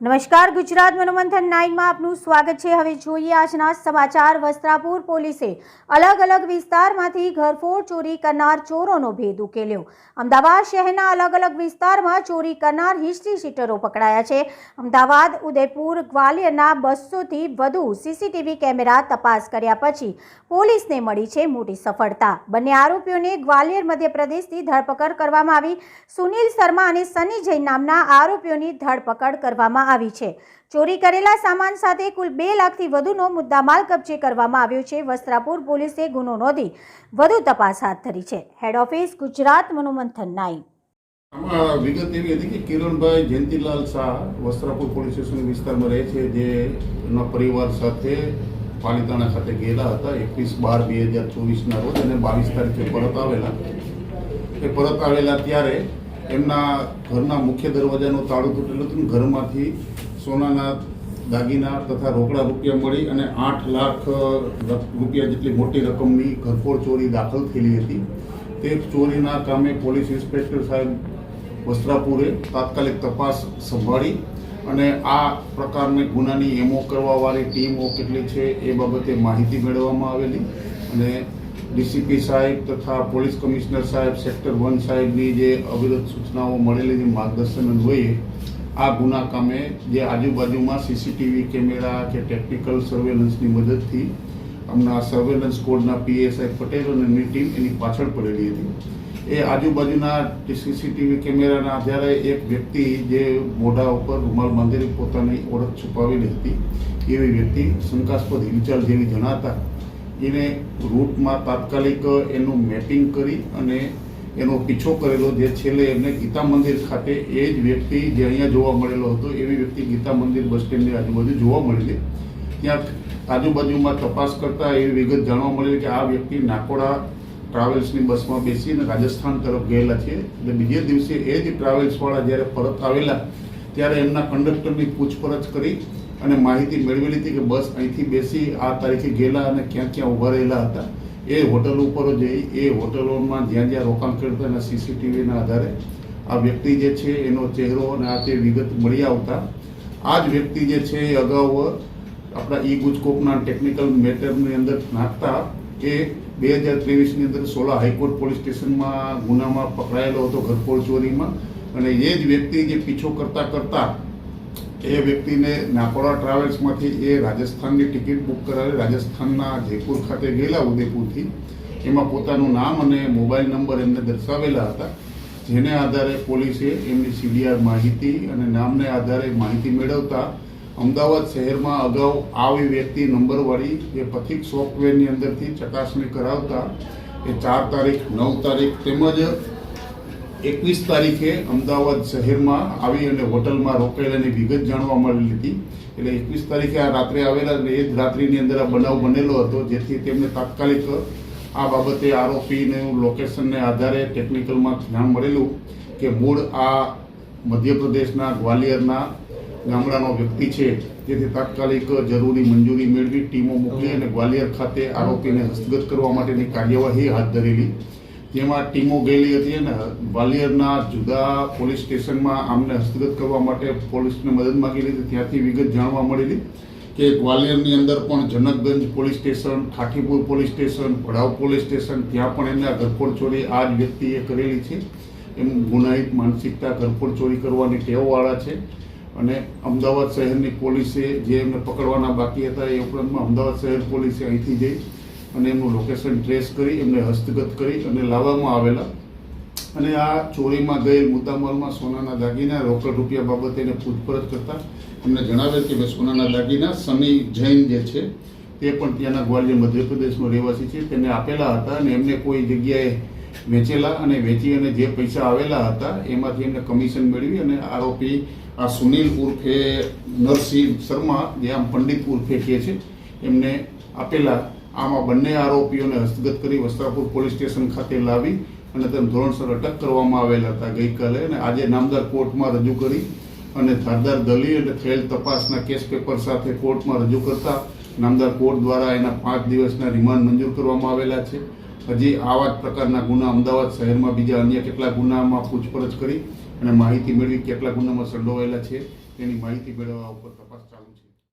નમસ્કાર, ગુજરાત મનોમંથન 9 માં આપનું સ્વાગત છે। હવે જોઈએ આજના સમાચાર। વસ્ત્રાપુર પોલીસે અલગ અલગ વિસ્તારમાંથી ઘરફોડ ચોરી કરનાર ચોરોનો ભેદ ઉકેલ્યો। અમદાવાદ શહેરના અલગ અલગ વિસ્તારમાં ચોરી કરનાર હિસ્ટ્રી શીટરો પકડાયા છે। અમદાવાદ, ઉદયપુર, ગ્વાલિયરના 200 થી વધુ સીસીટીવી કેમેરા તપાસ કર્યા પછી પોલીસને મળી છે મોટી સફળતા। બંને આરોપીઓને ગ્વાલિયર મધ્યપ્રદેશથી ધરપકડ કરવામાં આવી। સુનિલ શર્મા અને સની જૈન નામના આરોપીઓની ધરપકડ કરવામાં આવી છે। ચોરી કરેલા સામાન સાથે કુલ 2 લાખથી વધુનો મુદ્દામાલ કબજે કરવામાં આવ્યો છે। વસ્ત્રાપુર પોલીસે ગુનો નોંધી વધુ તપાસ હાથ ધરી છે। હેડ ઓફિસ, ગુજરાત મનોમંથન 9। આમાં વિગત એવી હતી કે કિરણભાઈ જયંતિલાલ શાહ વસ્ત્રાપુર પોલીસ સ્ટેશન વિસ્તારમાં રહે છે, જે એના પરિવાર સાથે પાલીતાણા ખાતે ગયેલા હતા 21/12/2024ના રોજ અને 22 તારીખે પરત આવેલા ત્યારે એમના ઘરના મુખ્ય દરવાજાનું તાળું તૂટેલું હતું। ઘરમાંથી સોનાના દાગીના તથા રોકડા રૂપિયા મળી અને 8 લાખ રૂપિયા જેટલી મોટી રકમની ઘરફોડ ચોરી દાખલ થયેલી હતી। તે ચોરીના કામે પોલીસ ઇન્સ્પેક્ટર સાહેબ વસ્ત્રાપુરે તાત્કાલિક તપાસ સંભાળી અને આ પ્રકારની ગુનાની એમઓ કરવાવાળી ટીમો કેટલી છે એ બાબતે માહિતી મેળવવામાં આવેલી અને ડીસીપી સાહેબ તથા પોલીસ કમિશનર સાહેબ સેક્ટર 1 સાહેબની જે અવિરત સૂચનાઓ મળેલી માર્ગદર્શન અન્વયે આ ગુના કામે જે આજુબાજુમાં સીસીટીવી કેમેરા કે ટેકનિકલ સર્વેલન્સની મદદથી હમણાં સર્વેલન્સ કોડના પીએસઆઈ પટેલ અને એમની ટીમ એની પાછળ પડેલી હતી। એ આજુબાજુના સીસીટીવી કેમેરાના આધારે એક વ્યક્તિ જે મોઢા ઉપર રૂમાલ બાંધેલી પોતાની ઓળખ છુપાવેલી હતી એવી વ્યક્તિ શંકાસ્પદ હિલચાલ જેવી જણાતા એને રૂટમાં તાત્કાલિક એનું મેપિંગ કરી અને એનો પીછો કરેલો, જે છેલ્લે એમને ગીતા મંદિર ખાતે એ જ વ્યક્તિ જે અહીંયા જોવા મળેલો હતો એવી વ્યક્તિ ગીતા મંદિર બસ સ્ટેન્ડની આજુબાજુ જોવા મળેલી। ત્યાં આજુબાજુમાં તપાસ કરતા એવી વિગત જાણવા મળેલી કે આ વ્યક્તિ નાકોડા ટ્રાવેલ્સની બસમાં બેસીને રાજસ્થાન તરફ ગયેલા છે। એટલે બીજે દિવસે એ જ ટ્રાવેલ્સવાળા જ્યારે પરત આવેલા ત્યારે એમના કંડક્ટરની પૂછપરછ કરી અને માહિતી મેળવેલી હતી કે બસ અહીંથી બેસી આ તારીખે ગયેલા અને ક્યાં ક્યાં ઊભા રહેલા હતા। એ હોટલ ઉપર જઈ એ હોટલોમાં જ્યાં જ્યાં રોકાણ કરતા એના સીસીટીવીના આધારે આ વ્યક્તિ જે છે એનો ચહેરો અને આ તે વિગત મળી આવતા આ જ વ્યક્તિ જે છે એ અગાઉ આપણા ગુજકોપના ટેકનિકલ મેટરની અંદર નાખતા એ 2023ની અંદર સોલા હાઈકોર્ટ પોલીસ સ્ટેશનમાં ગુનામાં પકડાયેલો હતો ઘરફોડ ચોરીમાં। અને એ જ વ્યક્તિ જે પીછો કરતા એ વ્યક્તિને નાકોડા ટ્રાવેલ્સમાંથી એ રાજસ્થાનની ટિકિટ બુક કરાવી રાજસ્થાનના જયપુર ખાતે ગયેલા ઉદયપુરથી। એમાં પોતાનું નામ અને મોબાઈલ નંબર એમને દર્શાવેલા હતા, જેને આધારે પોલીસે એમની સીડીઆર માહિતી અને નામને આધારે માહિતી મેળવતા અમદાવાદ શહેરમાં અગાઉ આવી વ્યક્તિ નંબરવાળી એ પથિક સોફ્ટવેરની અંદરથી ચકાસણી કરાવતા એ 4 તારીખ, 9 તારીખ તેમજ 21 તારીખે અમદાવાદ શહેરમાં આવી અને હોટલમાં રોકાયેલાની વિગત જાણવા મળેલી હતી। એટલે 21 તારીખે આ રાત્રે આવેલા અને એ જ રાત્રિની અંદર આ બનાવ બનેલો હતો, જેથી તેમને તાત્કાલિક આ બાબતે આરોપીનું લોકેશનને આધારે ટેકનિકલમાં ધ્યાન મળેલું કે મૂળ આ મધ્યપ્રદેશના ગ્વાલિયરના ગામડાનો વ્યક્તિ છે, જેથી તાત્કાલિક જરૂરી મંજૂરી મેળવી ટીમો મોકલી અને ગ્વાલિયર ખાતે આરોપીને હસ્તગત કરવા માટેની કાર્યવાહી હાથ ધરેલી, જેમાં ટીમો ગયેલી હતી અને ગ્વાલિયરના જુદા પોલીસ સ્ટેશનમાં આમને હસ્તગત કરવા માટે પોલીસને મદદ માંગેલી હતી। ત્યાંથી વિગત જાણવા મળેલી કે ગ્વાલિયરની અંદર પણ Janakganj police station, Thathipur police station, Bhadav police station ત્યાં પણ એમને આ ઘરફોડ ચોરી આ જ વ્યક્તિએ કરેલી છે। એમ ગુનાહિત માનસિકતા, ઘરફોડ ચોરી કરવાની ટેવવાળા છે અને અમદાવાદ શહેરની પોલીસે જે એમને પકડવાના બાકી હતા એ ઉપરાંતમાં અમદાવાદ શહેર પોલીસે અહીંથી જઈ અને એમનું લોકેશન ટ્રેસ કરી એમને હસ્તગત કરી અને લાવવામાં આવેલા। અને આ ચોરીમાં ગયેલ મુદ્દામાલમાં સોનાના દાગીના, રોકડ રૂપિયા બાબતે એને પૂછપરછ કરતા એમને જણાવેલ કે સોનાના દાગીના સની જૈન જે છે તે પણ ત્યાંના ગ્વાલિયર મધ્યપ્રદેશનો રહેવાસી છે, તેને આપેલા હતા અને એમને કોઈ જગ્યાએ વેચેલા અને વેચી અને જે પૈસા આવેલા હતા એમાંથી એમને કમિશન મેળવી અને આરોપી આ સુનિલ ઉર્ફે નરસિંહ શર્મા જે આમ પંડિત ઉર્ફે કહે છે એમને આપેલા। આમાં બંને આરોપીઓને હસ્તગત કરી વસ્ત્રાપુર પોલીસ સ્ટેશન ખાતે લાવી અને તેમ ધોરણસર અટક કરવામાં આવેલા હતા ગઈકાલે અને આજે નામદાર કોર્ટમાં રજૂ કરી અને ધારદાર દલીલ અને થયેલ તપાસના કેસ પેપર સાથે કોર્ટમાં રજૂ કરતા નામદાર કોર્ટ દ્વારા એના 5 દિવસના રિમાન્ડ મંજૂર કરવામાં આવેલા છે। હજી આવા જ પ્રકારના ગુના અમદાવાદ શહેરમાં બીજા અન્ય કેટલા ગુનામાં પૂછપરછ કરી અને માહિતી મેળવી કેટલા ગુનામાં સંડોવાયેલા છે તેની માહિતી મેળવવા ઉપર તપાસ ચાલુ છે.